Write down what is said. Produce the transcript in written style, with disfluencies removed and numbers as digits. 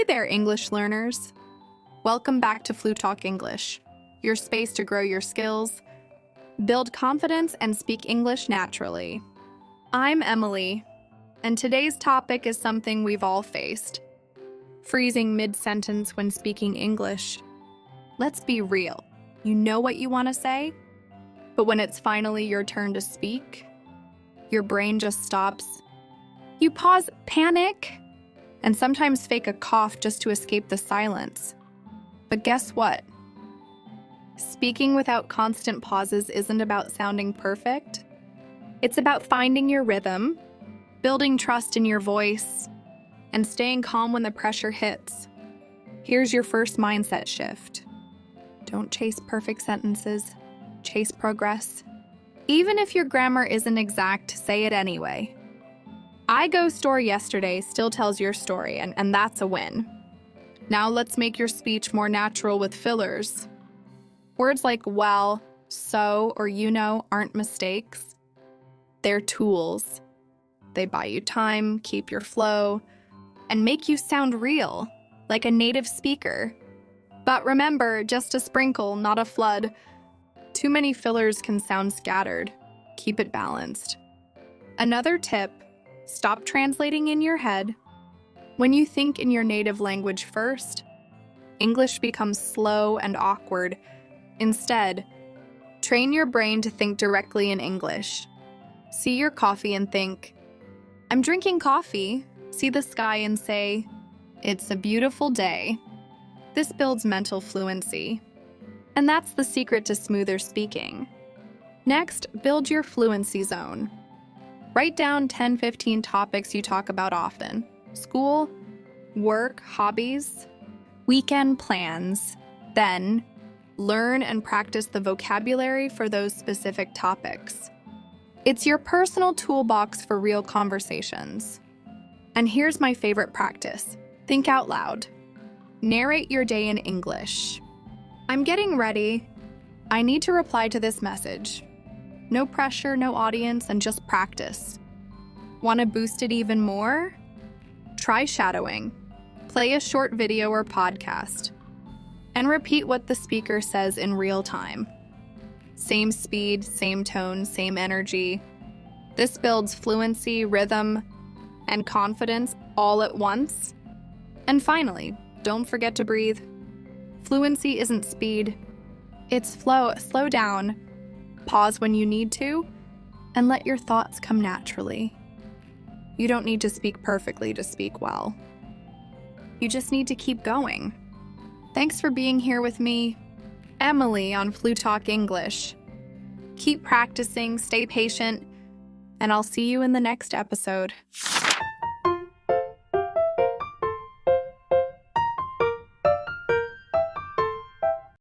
there, English learners. Welcome back to Flutalk English, your space to grow your skills, build confidence, and speak English naturally. I'm Emily, and today's topic is something we've all faced: freezing mid-sentence when speaking English. Let's be real. You know what you want to say, but when it's finally your turn to speak, your brain just stops. You pause, panic, and sometimes fake a cough just to escape the silence. But guess what? Speaking without constant pauses isn't about sounding perfect. It's about finding your rhythm, building trust in your voice, and staying calm when the pressure hits. Here's your first mindset shift. Don't chase perfect sentences, chase progress. Even if your grammar isn't exact, say it anyway. I go store yesterday still tells your story, and that's a win. Now let's make your speech more natural with fillers. Words like well, so, or you know aren't mistakes. They're tools. They buy you time, keep your flow, and make you sound real, like a native speaker. But remember, just a sprinkle, not a flood. Too many fillers can sound scattered. Keep it balanced. Another tip: stop translating in your head. When you think in your native language first, English becomes slow and awkward. Instead, train your brain to think directly in English. See your coffee and think, "I'm drinking coffee." See the sky and say, "It's a beautiful day." This builds mental fluency. And that's the secret to smoother speaking. Next, build your fluency zone. Write down 10-15 topics you talk about often: school, work, hobbies, weekend plans. Then, learn and practice the vocabulary for those specific topics. It's your personal toolbox for real conversations. And here's my favorite practice: think out loud. Narrate your day in English. "I'm getting ready. I need to reply to this message." No pressure, no audience, and just practice. Want to boost it even more? Try shadowing. Play a short video or podcast, and repeat what the speaker says in real time. Same speed, same tone, same energy. This builds fluency, rhythm, and confidence all at once. And finally, don't forget to breathe. Fluency isn't speed, it's flow. Slow down, pause when you need to, and let your thoughts come naturally. You don't need to speak perfectly to speak well. You just need to keep going. Thanks for being here with me, Emily, on Flutalk English. Keep practicing, stay patient, and I'll see you in the next episode.